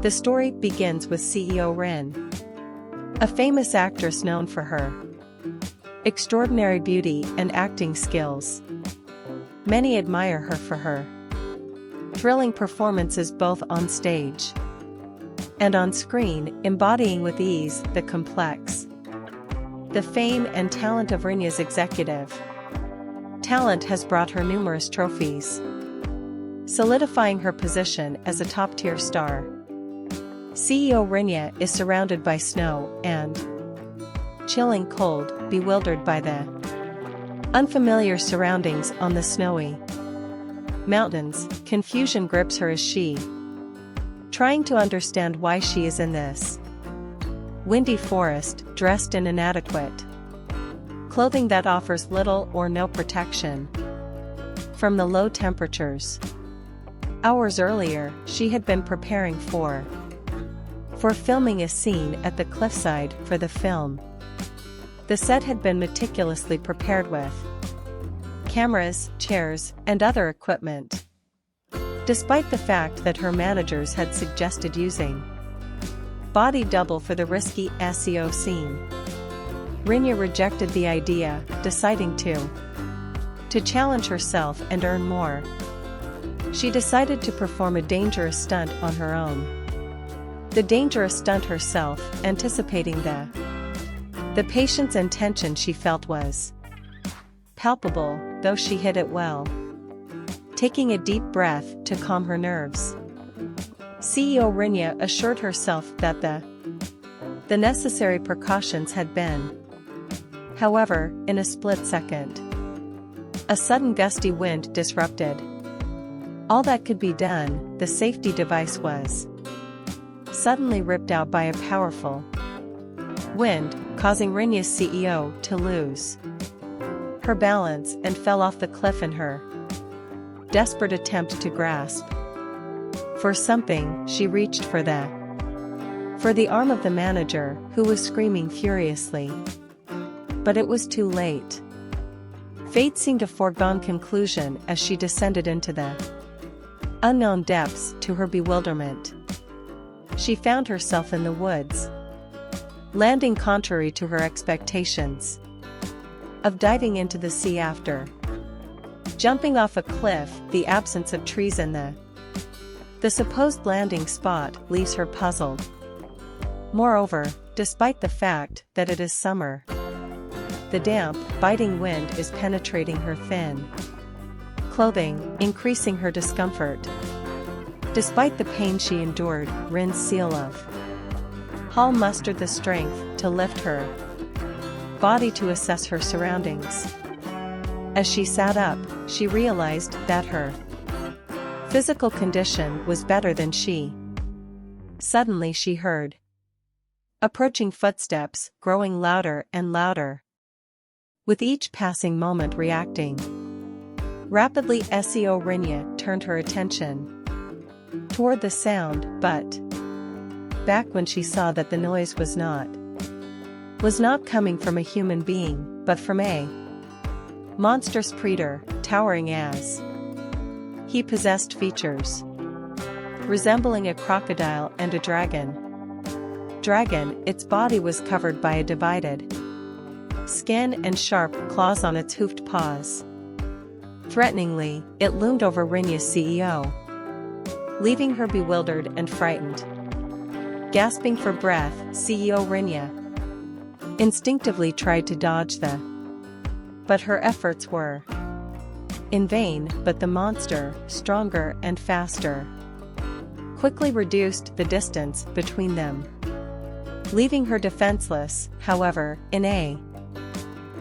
The story begins with CEO Rin, a famous actress known for her extraordinary beauty and acting skills. Many admire her for her thrilling performances both on stage and on screen, embodying with ease the complex, the fame and talent of Rinya's executive talent has brought her numerous trophies, solidifying her position as a top-tier star. CEO Rinya is surrounded by snow and chilling cold, bewildered by the unfamiliar surroundings on the snowy mountains. Confusion grips her as she trying to understand why she is in this windy forest, dressed in inadequate clothing that offers little or no protection from the low temperatures. Hours earlier, she had been preparing for filming a scene at the cliffside for the film. The set had been meticulously prepared with cameras, chairs, and other equipment. Despite the fact that her managers had suggested using body double for the risky SEO scene, Rinya rejected the idea, deciding to challenge herself and earn more. She decided to perform a dangerous stunt on her own. The dangerous stunt herself, anticipating the patience and tension she felt was palpable, though she hid it well. Taking a deep breath to calm her nerves, CEO Rinya assured herself that the necessary precautions had been. However, in a split second, a sudden gusty wind disrupted all that could be done. The safety device was suddenly ripped out by a powerful wind, causing Rinya's CEO to lose her balance and fell off the cliff in her desperate attempt to grasp for something. She reached for the arm of the manager, who was screaming furiously. But it was too late. Fate seemed a foregone conclusion as she descended into the unknown depths. To her bewilderment, she found herself in the woods, landing contrary to her expectations of diving into the sea after jumping off a cliff. The absence of trees in the supposed landing spot leaves her puzzled. Moreover, despite the fact that it is summer, the damp, biting wind is penetrating her thin clothing, increasing her discomfort. Despite the pain she endured, Rin's seal of Hall mustered the strength to lift her body to assess her surroundings. As she sat up, she realized that her physical condition was better than she. Suddenly she heard approaching footsteps, growing louder and louder, with each passing moment reacting rapidly. SEO Rinya turned her attention toward the sound, but back when she saw that the noise was not coming from a human being, but from a monstrous predator, towering as he possessed features resembling a crocodile and a dragon. Its body was covered by a divided skin and sharp claws on its hoofed paws. Threateningly, it loomed over Rinya's CEO, leaving her bewildered and frightened. Gasping for breath, CEO Rinya instinctively tried to dodge but her efforts were in vain. But the monster, stronger and faster, quickly reduced the distance between them, leaving her defenseless. However, in a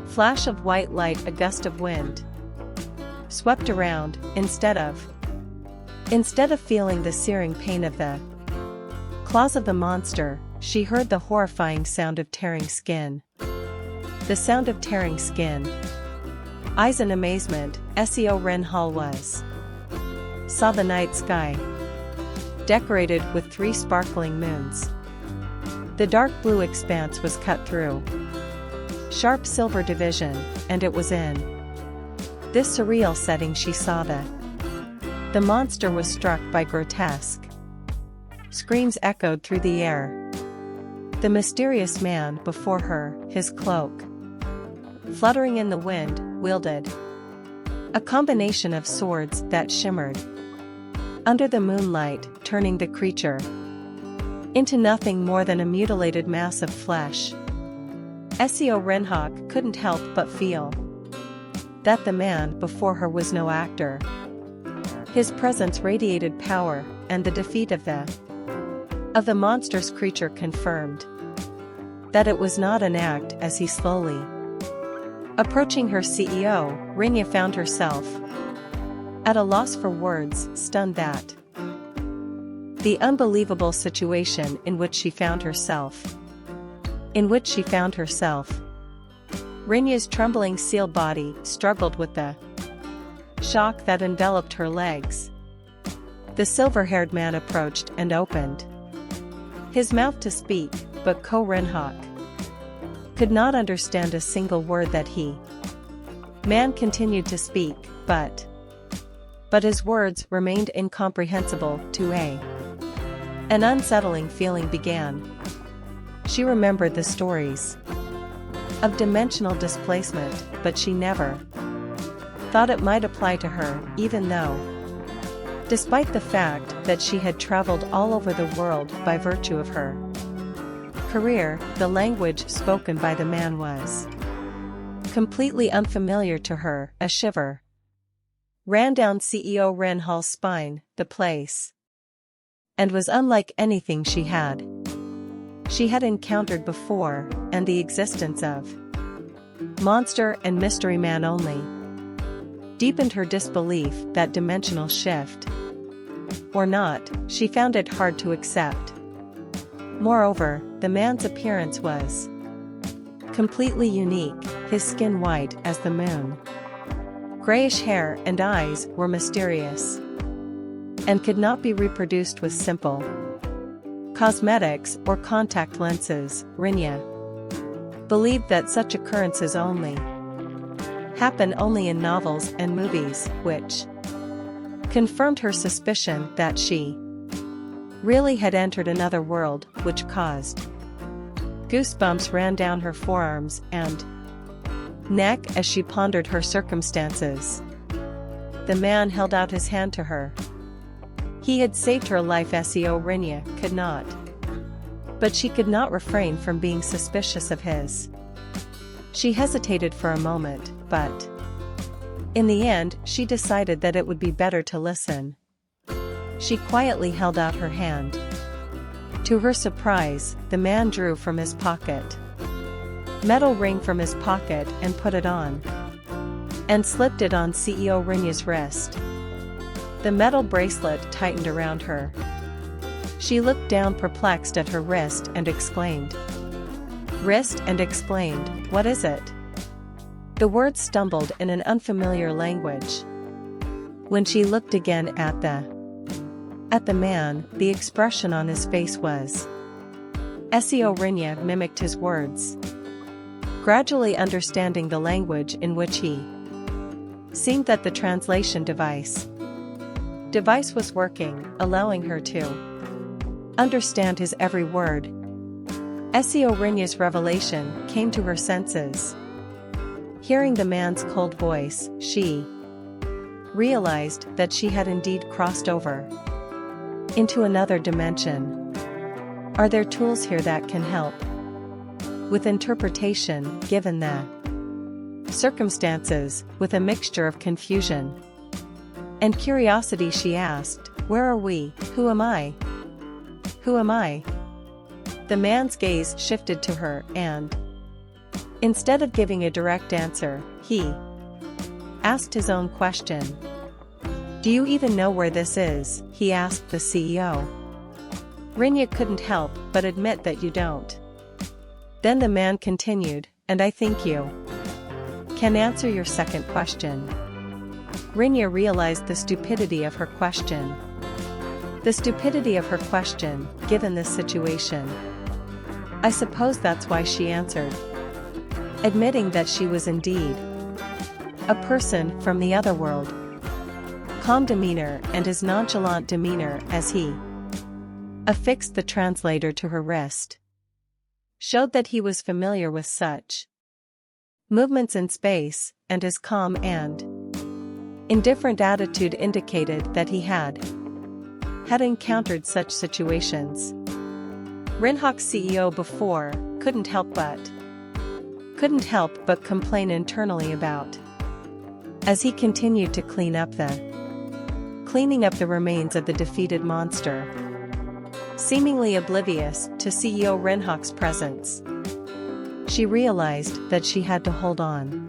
flash of white light, a gust of wind swept around. Instead of feeling the searing pain of the claws of the monster, she heard the horrifying sound of tearing skin. The sound of tearing skin. Eyes in amazement, SEO Ren Hall saw the night sky, decorated with 3 sparkling moons. The dark blue expanse was cut through sharp silver division, and it was in this surreal setting she saw the monster was struck by grotesque Screams echoed through the air. The mysterious man before her, his cloak fluttering in the wind, wielded a combination of swords that shimmered under the moonlight, turning the creature into nothing more than a mutilated mass of flesh. Seo Renhak couldn't help but feel that the man before her was no actor. His presence radiated power, and the defeat of the monstrous creature confirmed that it was not an act. As he slowly approaching her CEO, Rinya found herself at a loss for words, stunned that the unbelievable situation in which she found herself. Rinya's trembling seal body struggled with the shock that enveloped her legs. The silver-haired man approached and opened his mouth to speak, but Ko Renhak could not understand a single word that man continued to speak, but his words remained incomprehensible to an unsettling feeling began. She remembered the stories of dimensional displacement, but she never thought it might apply to her, even though, despite the fact that she had traveled all over the world by virtue of her career, the language spoken by the man was completely unfamiliar to her. A shiver ran down CEO Ren Hall's spine. The place and was unlike anything she had encountered before, and the existence of monster and mystery man only deepened her disbelief that dimensional shift or not, she found it hard to accept. Moreover, the man's appearance was completely unique, his skin white as the moon. Grayish hair and eyes were mysterious and could not be reproduced with simple cosmetics or contact lenses. Rinya believed that such occurrences happen only in novels and movies, which confirmed her suspicion that she really had entered another world, which caused goosebumps ran down her forearms and neck as she pondered her circumstances. The man held out his hand to her. He had saved her life. Seo Rinya could not, but she could not refrain from being suspicious of his. She hesitated for a moment, but in the end she decided that it would be better to listen. She quietly held out her hand. To her surprise, the man drew from his pocket metal ring from his pocket and put it on, and slipped it on CEO Rinya's wrist. The metal bracelet tightened around her. She looked down perplexed at her wrist and exclaimed, "What is it?" The words stumbled in an unfamiliar language. When she looked again at the man, the expression on his face was. Seo Rinya mimicked his words, gradually understanding the language in which he seemed that the translation device was working, allowing her to understand his every word. Seo Rinya's revelation came to her senses. Hearing the man's cold voice, she realized that she had indeed crossed over into another dimension. Are there tools here that can help with interpretation, given the circumstances? With a mixture of confusion and curiosity she asked, "Where are we? Who am I? Who am I?" The man's gaze shifted to her and, instead of giving a direct answer, he asked his own question. "Do you even know where this is?" he asked the CEO. Rinya couldn't help but admit that you don't. Then the man continued, "And I think you can answer your second question." Rinya realized the stupidity of her question. Given this situation. "I suppose that's why," she answered, admitting that she was indeed a person from the other world. Calm demeanor and his nonchalant demeanor as he affixed the translator to her wrist. Showed that he was familiar with such movements in space, and his calm and indifferent attitude indicated that he had encountered such situations. Rinhawk's CEO before couldn't help but complain internally about, as he continued to cleaning up the remains of the defeated monster. Seemingly oblivious to CEO Rinhawk's presence, she realized that she had to hold on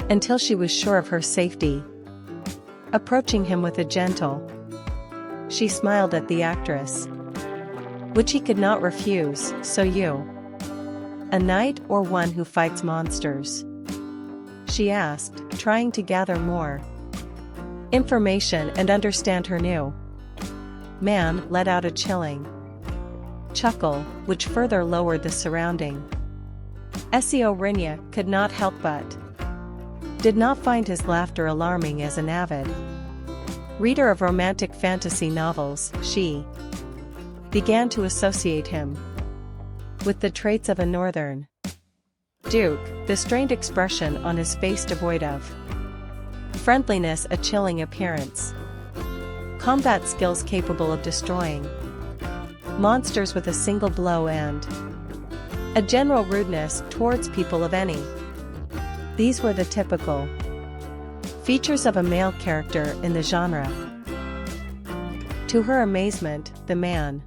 until she was sure of her safety. Approaching him with a gentle, she smiled at the actress, which he could not refuse. "So you, a knight or one who fights monsters?" she asked, trying to gather more information and understand her new man. Let out a chilling chuckle, which further lowered the surrounding. SEO Rinya could not help but did not find his laughter alarming. As an avid reader of romantic fantasy novels, she began to associate him with the traits of a northern duke, the strained expression on his face devoid of friendliness, a chilling appearance, combat skills capable of destroying monsters with a single blow, and a general rudeness towards people of any. These were the typical features of a male character in the genre. To her amazement, the man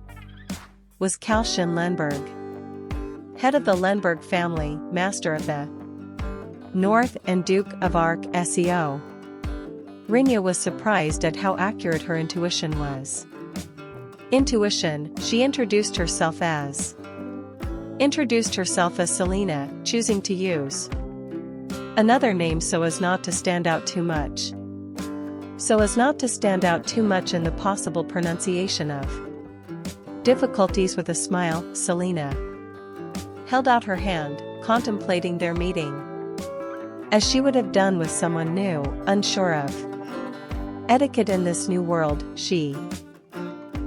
was Calcion Lenberg, head of the Lenberg family, master of the North and Duke of Arc. SEO Rinya was surprised at how accurate her intuition was. She introduced herself as Selena, choosing to use another name so as not to stand out too much in the possible pronunciation of difficulties. With a smile, Selena held out her hand, contemplating their meeting, as she would have done with someone new, unsure of etiquette in this new world. She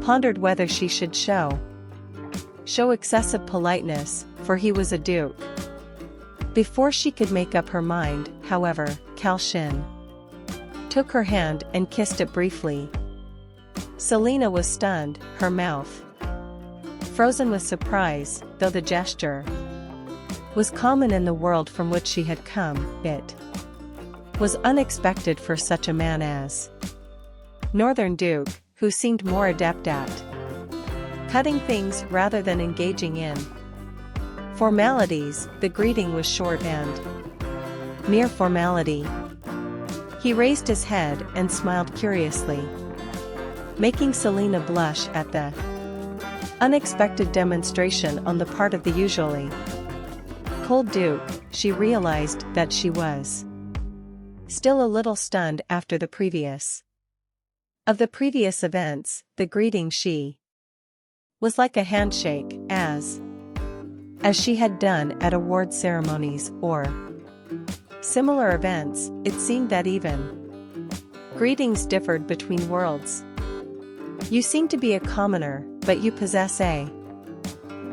pondered whether she should show excessive politeness, for he was a duke. Before she could make up her mind, however, Calcion took her hand and kissed it briefly. Selena was stunned, her mouth frozen with surprise. Though the gesture was common in the world from which she had come, it was unexpected for such a man as Northern Duke, who seemed more adept at cutting things rather than engaging in formalities. The greeting was short and mere formality. He raised his head and smiled curiously, making Selena blush at the unexpected demonstration on the part of the usually cold Duke. She realized that she was still a little stunned after the previous events. The greeting was like a handshake, as she had done at award ceremonies or similar events. It seemed that even greetings differed between worlds. "You seem to be a commoner, but you possess a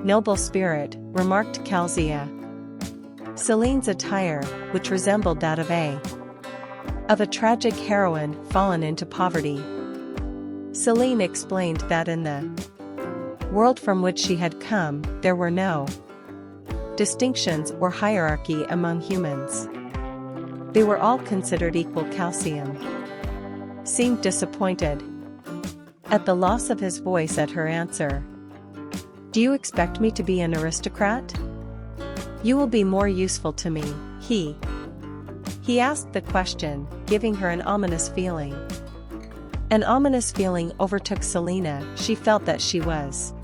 noble spirit," remarked Calzia. Selene's attire, which resembled that of a tragic heroine fallen into poverty. Selene explained that in the world from which she had come, there were no distinctions or hierarchy among humans. They were all considered equal. Calcium seemed disappointed at the loss of his voice at her answer. "Do you expect me to be an aristocrat? You will be more useful to me." He asked the question, giving her an ominous feeling. An ominous feeling overtook Selena. She felt that she was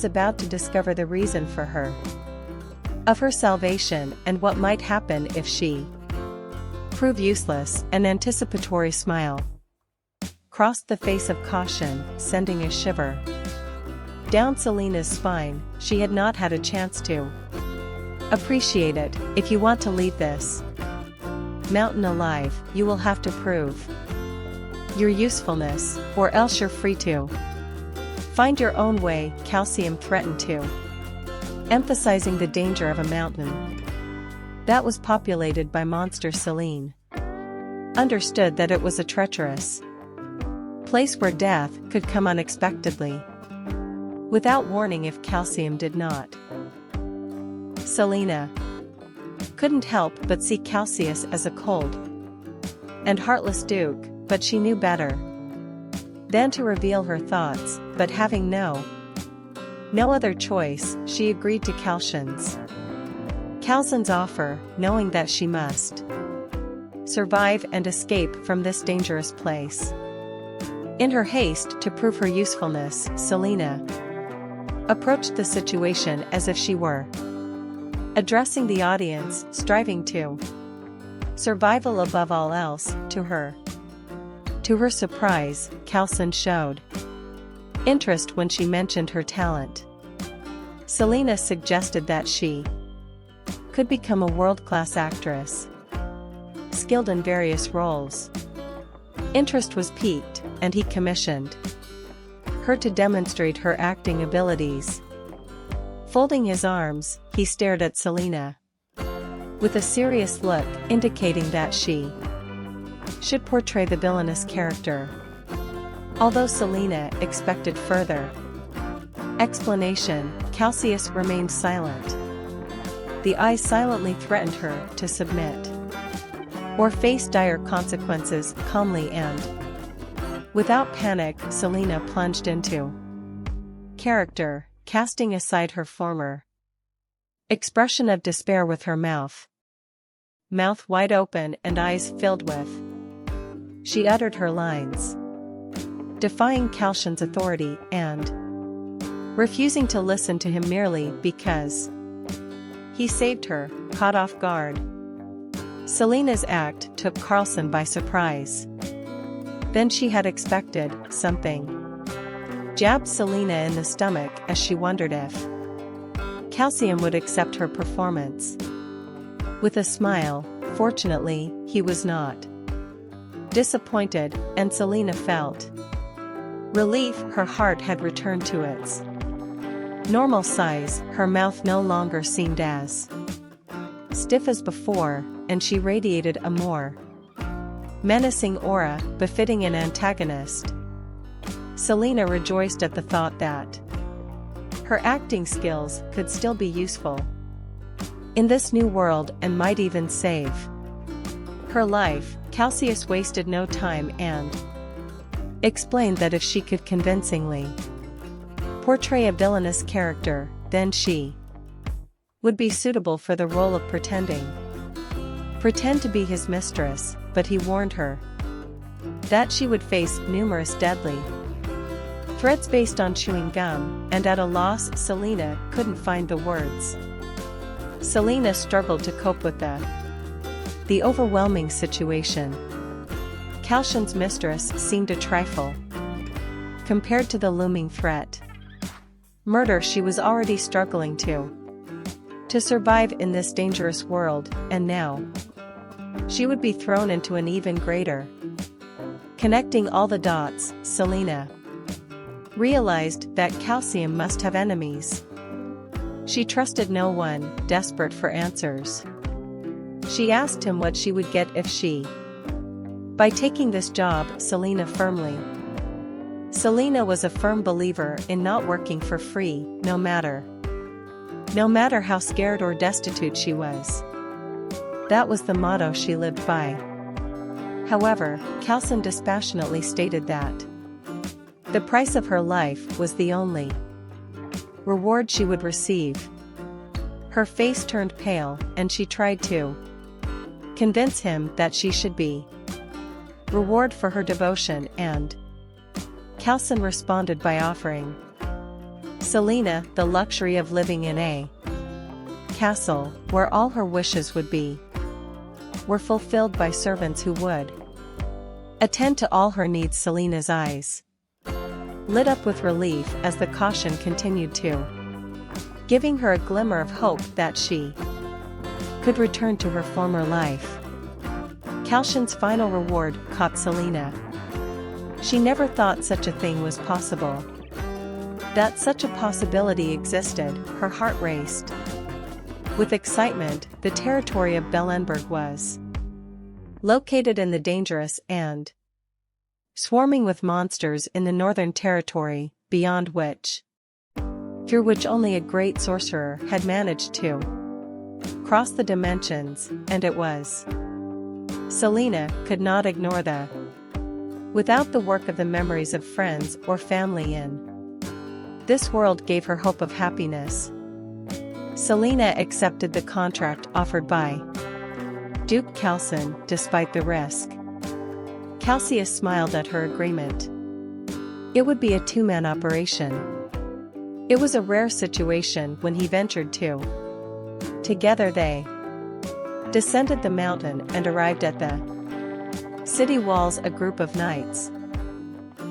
about to discover the reason of her salvation and what might happen if she proved useless. An anticipatory smile crossed the face of Caution, sending a shiver down Selena's spine. She had not had a chance to appreciate it. "If you want to leave this mountain alive, you will have to prove your usefulness, or else you're free to Find your own way, Calcium threatened to, emphasizing the danger of a mountain that was populated by monster Selene. Understood that it was a treacherous place where death could come unexpectedly, without warning if Calcium did not. Selena couldn't help but see Calcius as a cold and heartless duke, but she knew better than to reveal her thoughts, but having no other choice, she agreed to Calcion's offer, knowing that she must survive and escape from this dangerous place. In her haste to prove her usefulness, Selena approached the situation as if she were addressing the audience, striving to survival above all else. To her surprise, Calcion showed interest when she mentioned her talent. Selena suggested that she could become a world-class actress, skilled in various roles. Interest was piqued, and he commissioned her to demonstrate her acting abilities. Folding his arms, he stared at Selena with a serious look, indicating that she should portray the villainous character. Although Selena expected further explanation, Calcius remained silent. The eyes silently threatened her to submit or face dire consequences. Calmly and without panic, Selena plunged into character, casting aside her former expression of despair with her mouth wide open and eyes filled with. She uttered her lines, defying Calcion's authority and refusing to listen to him merely because he saved her. Caught off guard, Selena's act took Carlson by surprise. Then she had expected something. Jabbed Selena in the stomach as she wondered if Calcium would accept her performance. With a smile, fortunately, he was not disappointed, and Selena felt relief. Her heart had returned to its normal size, her mouth no longer seemed as stiff as before, and she radiated a more menacing aura, befitting an antagonist. Selena rejoiced at the thought that her acting skills could still be useful in this new world and might even save her life. Calcius wasted no time and explained that if she could convincingly portray a villainous character, then she would be suitable for the role of pretend to be his mistress, but he warned her that she would face numerous deadly threats based on chewing gum, and at a loss, Selena couldn't find the words. Selena struggled to cope with the overwhelming situation. Calcion's mistress seemed a trifle compared to the looming threat. Murder. She was already struggling to survive in this dangerous world, and now she would be thrown into an even greater. Connecting all the dots, Selena realized that Calcium must have enemies. She trusted no one, desperate for answers. She asked him what she would get if she by taking this job. Selena was a firm believer in not working for free, no matter how scared or destitute she was. That was the motto she lived by. However, Calcion dispassionately stated that the price of her life was the only reward she would receive. Her face turned pale, and she tried to convince him that she should be reward for her devotion, and Calcion responded by offering Selena the luxury of living in a castle where all her wishes were fulfilled by servants who would attend to all her needs. Selena's eyes lit up with relief as the caution continued to giving her a glimmer of hope that she could return to her former life. Calcion's final reward caught Selena. She never thought such a thing was possible. That such a possibility existed, her heart raced. With excitement, the territory of Bellenberg was located in the dangerous and swarming with monsters in the northern territory, beyond which, through which only a great sorcerer had managed to cross the dimensions, and it was. Selena could not ignore the without the work of the memories of friends or family in this world gave her hope of happiness. Selena accepted the contract offered by Duke Calcion despite the risk. Calcius smiled at her agreement. It would be a two-man operation. It was a rare situation when he ventured to. Together they descended the mountain and arrived at the city walls. A group of knights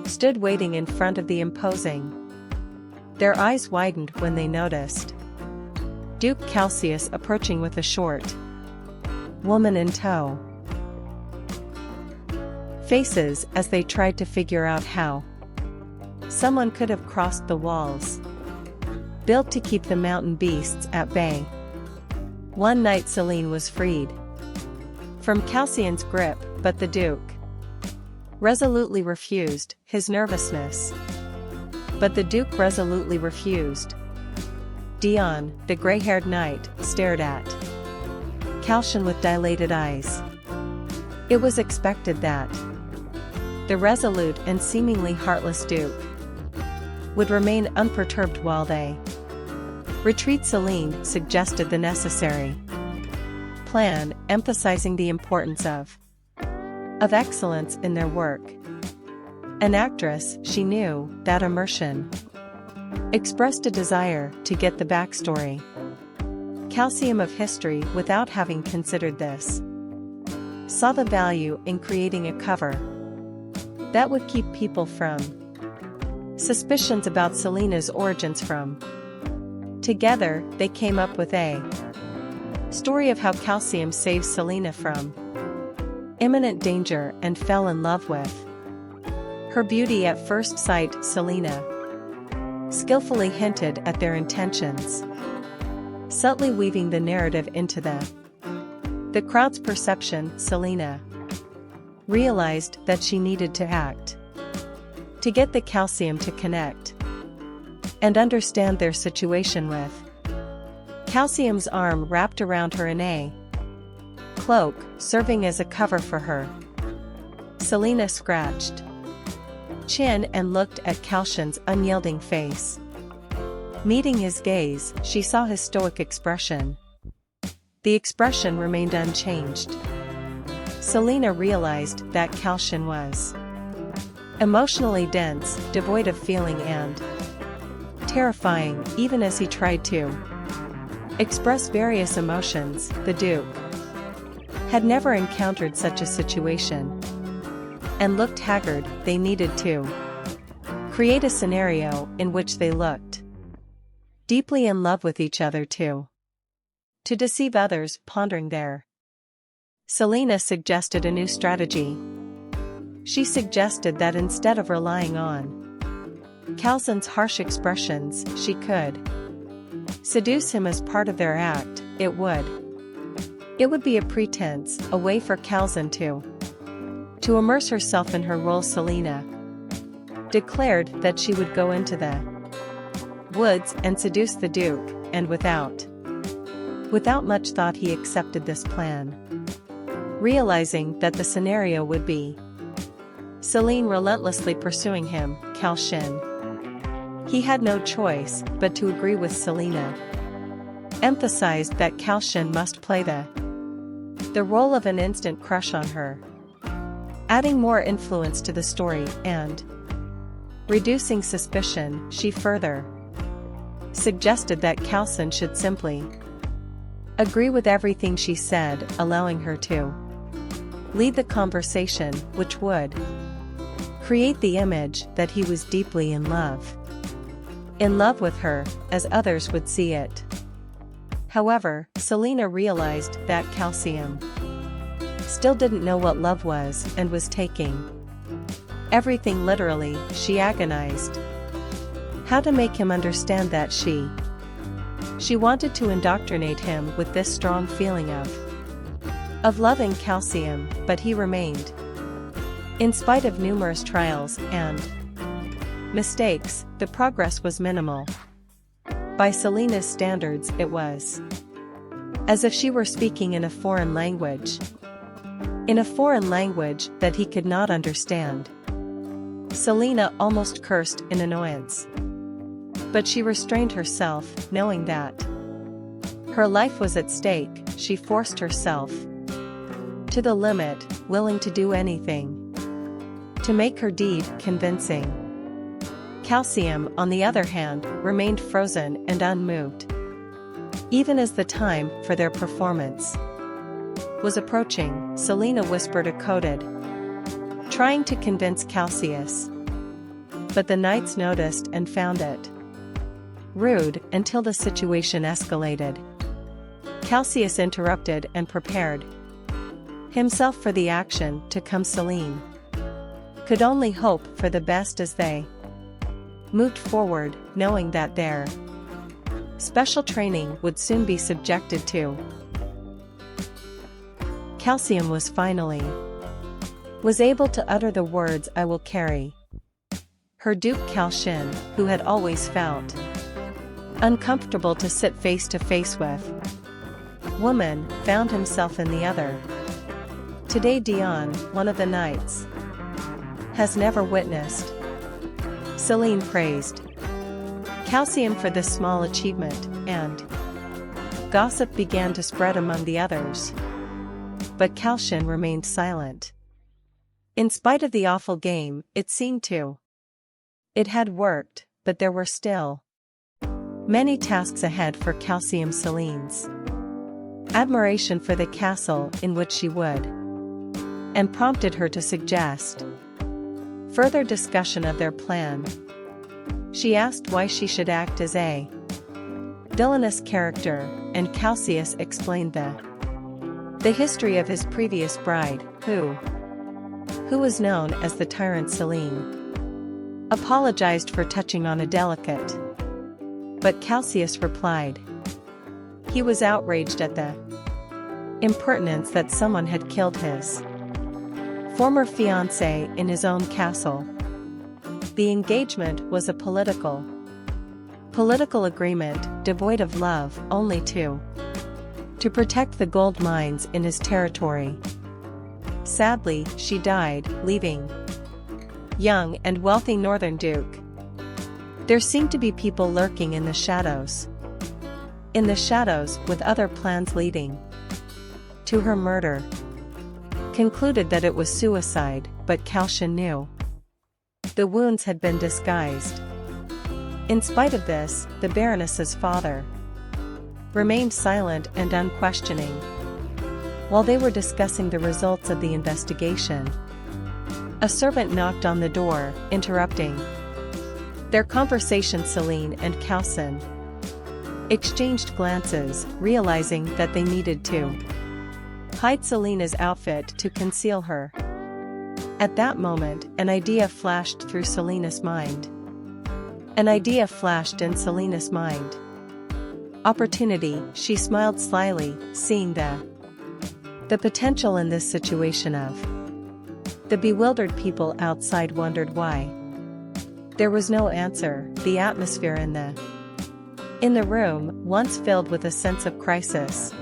stood waiting in front of the imposing. Their eyes widened when they noticed Duke Calcius approaching with a short woman in tow. Faces as they tried to figure out how someone could have crossed the walls, built to keep the mountain beasts at bay. One night Selene was freed from Calcion's grip, but the Duke resolutely refused, his nervousness. But the Duke resolutely refused. Dion, the gray-haired knight, stared at Calcion with dilated eyes. It was expected that the resolute and seemingly heartless Duke would remain unperturbed while they retreat. Selene suggested the necessary plan, emphasizing the importance of excellence in their work. An actress, she knew that immersion expressed a desire to get the backstory. Calcium of history without having considered this. Saw the value in creating a cover that would keep people from suspicions about Selena's origins from. Together, they came up with a story of how Calcium saved Selena from imminent danger and fell in love with her beauty at first sight. Selena skillfully hinted at their intentions, subtly weaving the narrative into the crowd's perception. Selena realized that she needed to act to get the Calcium to connect and understand their situation with Calcium's arm wrapped around her in a cloak, serving as a cover for her. Selena scratched chin and looked at Calcion's unyielding face. Meeting his gaze, she saw his stoic expression. The expression remained unchanged. Selena realized that Calcion was emotionally dense, devoid of feeling and terrifying. Even as he tried to express various emotions, the Duke had never encountered such a situation and looked haggard. They needed to create a scenario in which they looked deeply in love with each other to deceive others. Pondering there, Selena suggested a new strategy. She suggested that instead of relying on Calcion's harsh expressions, she could seduce him as part of their act. It would be a pretense, a way for Calcion to immerse herself in her role. Selena declared that she would go into the woods and seduce the Duke, and without much thought he accepted this plan. Realizing that the scenario would be Selene relentlessly pursuing him, Calcion, he had no choice but to agree with Selena. Emphasized that Calcion must play the role of an instant crush on her, adding more influence to the story and reducing suspicion. She further suggested that Calcion should simply agree with everything she said, allowing her to lead the conversation, which would create the image that he was deeply in love with her, as others would see it. However, Selena realized that Calcium still didn't know what love was and was taking everything literally. She agonized how to make him understand that she wanted to indoctrinate him with this strong feeling of loving Calcium, but he remained. In spite of numerous trials and mistakes, the progress was minimal. By Selena's standards, it was as if she were speaking in a foreign language. In a foreign language that he could not understand. Selena almost cursed in annoyance. But she restrained herself, knowing that her life was at stake. She forced herself to the limit, willing to do anything to make her deed convincing. Calcium, on the other hand, remained frozen and unmoved. Even as the time for their performance was approaching, Selena whispered a coded, trying to convince Calcius. But the knights noticed and found it rude until the situation escalated. Calcius interrupted and prepared himself for the action to come. Selene could only hope for the best as they moved forward, knowing that their special training would soon be subjected to. Calcium was able to utter the words, "I will carry her." Duke Calcion, who had always felt uncomfortable to sit face to face with woman, found himself in the other. Today Dion, one of the knights, has never witnessed. Selene praised Calcium for this small achievement, and gossip began to spread among the others. But Calcion remained silent. In spite of the awful game, it seemed to. It had worked, but there were still many tasks ahead for Calcium. Selene's admiration for the castle in which she would, and prompted her to suggest further discussion of their plan. She asked why she should act as a villainous character, and Calcius explained the history of his previous bride, who was known as the tyrant. Selene apologized for touching on a delicate, but Calcius replied he was outraged at the impertinence that someone had killed his former fiancée in his own castle. The engagement was a political agreement, devoid of love, only to protect the gold mines in his territory. Sadly, she died, leaving young and wealthy Northern Duke. There seemed to be people lurking in the shadows. With other plans leading to her murder. Concluded that it was suicide, but Calcion knew the wounds had been disguised. In spite of this, the Baroness's father remained silent and unquestioning. While they were discussing the results of the investigation, a servant knocked on the door, interrupting their conversation. Selene and Calcion exchanged glances, realizing that they needed to hide Selena's outfit to conceal her. At that moment, an idea flashed in Selena's mind. Opportunity, she smiled slyly, seeing the potential in this situation. The bewildered people outside wondered why. There was no answer. The atmosphere in the room, once filled with a sense of crisis,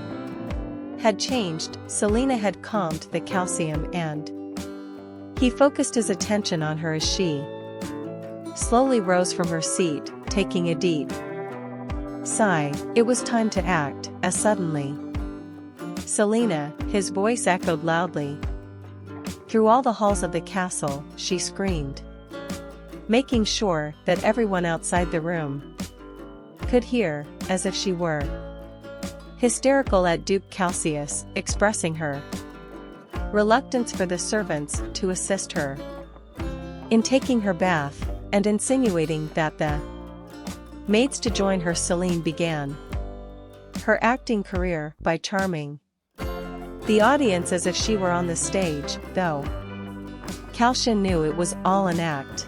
had changed. Selena had calmed the Calcium, and he focused his attention on her as she slowly rose from her seat, taking a deep sigh. It was time to act, as suddenly Selena, his voice echoed loudly through all the halls of the castle. She screamed, making sure that everyone outside the room could hear, as if she were hysterical at Duke Calcius, expressing her reluctance for the servants to assist her in taking her bath, and insinuating that the maids to join her. Selene began her acting career by charming the audience as if she were on the stage, though Calcion knew it was all an act.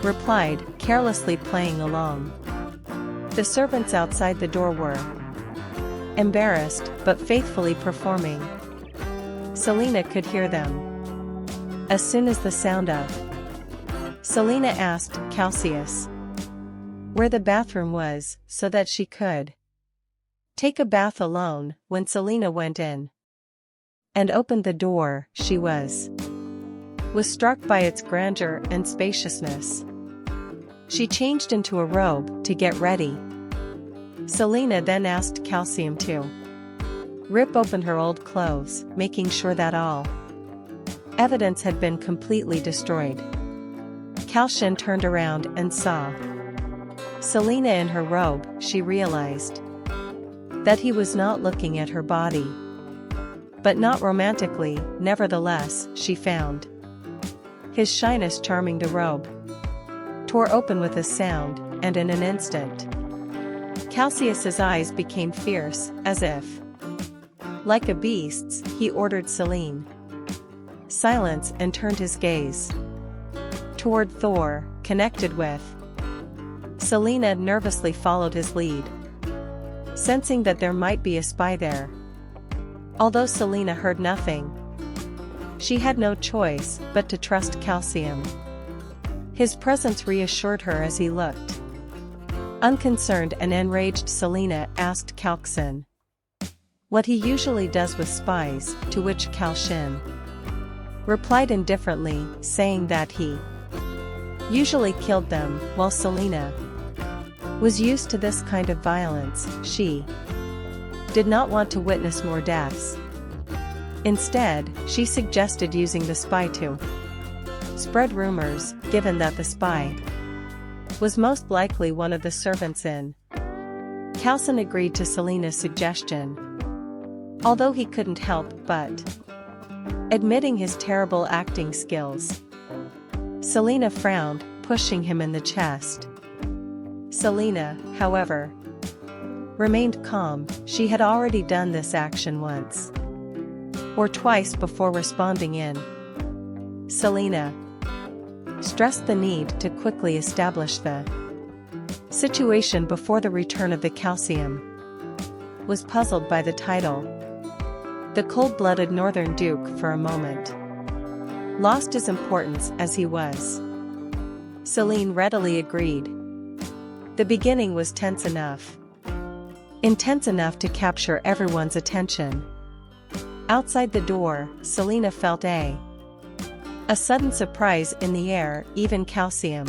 Replied carelessly playing along. The servants outside the door were embarrassed, but faithfully performing. Selena could hear them. As soon as the sound of Selena asked Calcius where the bathroom was, so that she could take a bath alone. When Selena went in and opened the door, she was struck by its grandeur and spaciousness. She changed into a robe to get ready. Selena then asked Calcium to rip open her old clothes, making sure that all evidence had been completely destroyed. Calcion turned around and saw Selena in her robe. She realized that he was not looking at her body, but not romantically. Nevertheless, she found his shyness charming. The robe tore open with a sound, and in an instant, Calcius's eyes became fierce, as if, like a beast's. He ordered Selene silence and turned his gaze toward Thor, connected with. Selena nervously followed his lead, sensing that there might be a spy there. Although Selena heard nothing, she had no choice but to trust Calcium. His presence reassured her as he looked unconcerned and enraged. Selena asked Calcion what he usually does with spies, to which Calcion replied indifferently, saying that he usually killed them. While Selena was used to this kind of violence, she did not want to witness more deaths. Instead, she suggested using the spy to spread rumors, given that the spy was most likely one of the servants in. Calcion agreed to Selena's suggestion, although he couldn't help but admitting his terrible acting skills. Selena frowned, pushing him in the chest. Selena, however, remained calm. She had already done this action once or twice before responding in. Selena stressed the need to quickly establish the situation before the return of the Calcium was puzzled by the title. The cold-blooded Northern Duke for a moment lost his importance as he was. Selene readily agreed. The beginning was tense enough. Intense enough to capture everyone's attention. Outside the door, Selena felt a sudden surprise in the air. Even Calcium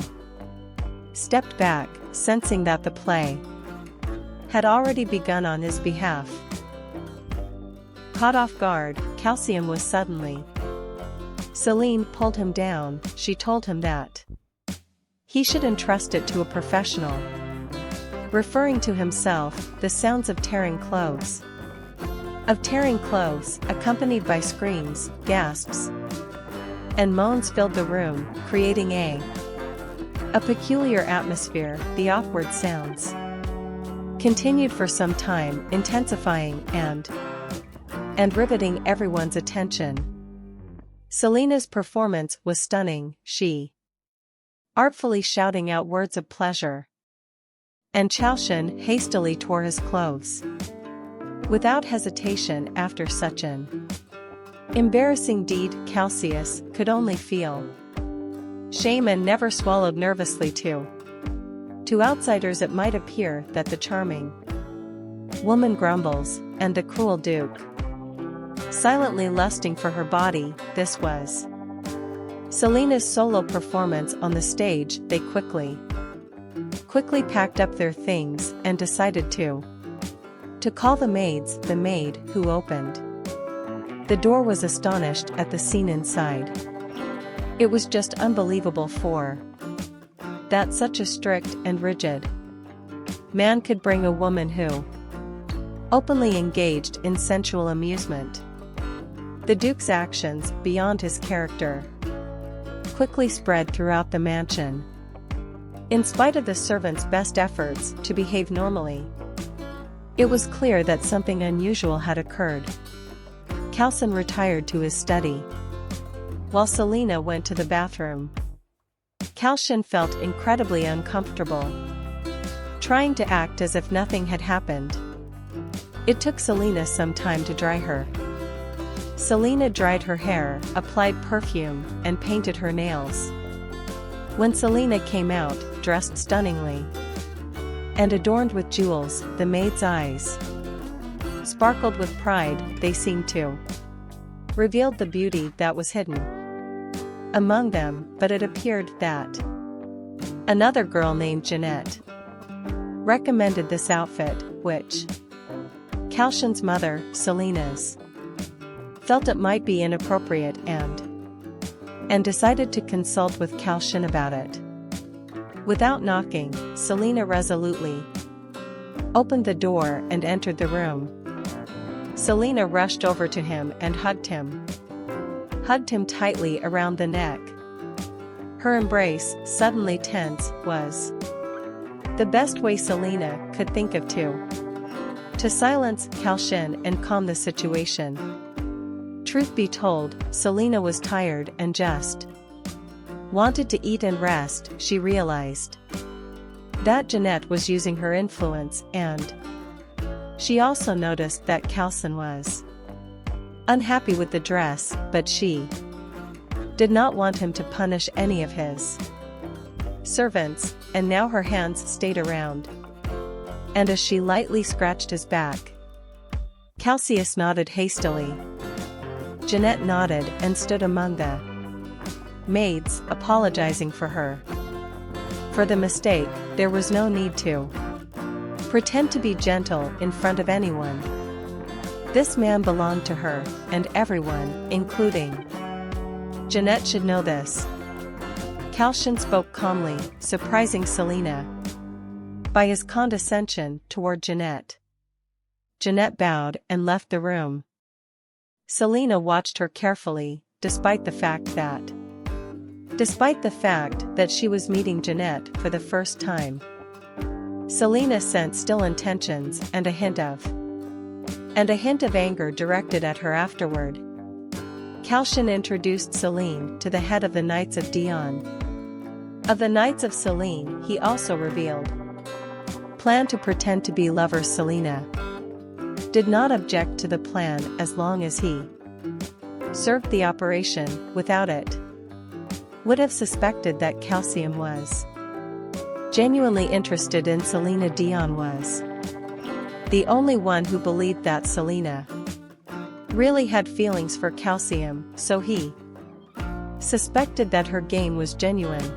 stepped back, sensing that the play had already begun on his behalf. Caught off guard, Calcium was suddenly. Selene pulled him down. She told him that he should entrust it to a professional. Referring to himself, the sounds of tearing clothes, accompanied by screams, gasps, and moans filled the room, creating a peculiar atmosphere. The awkward sounds continued for some time, intensifying and riveting everyone's attention. Selena's performance was stunning, she artfully shouting out words of pleasure. And Calcion hastily tore his clothes without hesitation. After such an embarrassing deed, Calcius could only feel shame and never swallowed. Nervously too. To outsiders it might appear that the charming woman grumbles, and the cruel Duke silently lusting for her body. This was Selena's solo performance on the stage. They quickly packed up their things and decided to call the maids. The maid who opened the door was astonished at the scene inside. It was just unbelievable for that such a strict and rigid man could bring a woman who openly engaged in sensual amusement. The Duke's actions, beyond his character, quickly spread throughout the mansion. In spite of the servants' best efforts to behave normally, it was clear that something unusual had occurred. Calcion retired to his study, while Selena went to the bathroom. Calcion felt incredibly uncomfortable, trying to act as if nothing had happened. It took Selena some time to dry her. Selena dried her hair, applied perfume, and painted her nails. When Selena came out, dressed stunningly and adorned with jewels, the maid's eyes sparkled with pride. They seemed to reveal the beauty that was hidden among them, but it appeared that another girl named Jeanette recommended this outfit, which Calcion's mother, Selena's, felt it might be inappropriate and decided to consult with Calcion about it. Without knocking, Selena resolutely opened the door and entered the room. Selena rushed over to him and hugged him tightly around the neck. Her embrace, suddenly tense, was the best way Selena could think of to silence Calcion and calm the situation. Truth be told, Selena was tired and just wanted to eat and rest. She realized that Jeanette was using her influence, and she also noticed that Calcion was unhappy with the dress, but she did not want him to punish any of his servants, and now her hands stayed around, and as she lightly scratched his back, Calcion nodded hastily. Jeanette nodded and stood among the maids, apologizing for the mistake. There was no need to pretend to be gentle in front of anyone. This man belonged to her, and everyone, including Jeanette, should know this. Calcion spoke calmly, surprising Selena by his condescension toward Jeanette. Jeanette bowed and left the room. Selena watched her carefully, despite the fact that she was meeting Jeanette for the first time. Selena sensed ill intentions and a hint of anger directed at her afterward. Calcion introduced Selene to the head of the Knights of Dion. Of the Knights of Selene, he also revealed plan to pretend to be lovers. Selena did not object to the plan as long as he served the operation. Without it, would have suspected that Calcium was genuinely interested in Selena. Dion was the only one who believed that Selena really had feelings for Calcium, so he suspected that her game was genuine.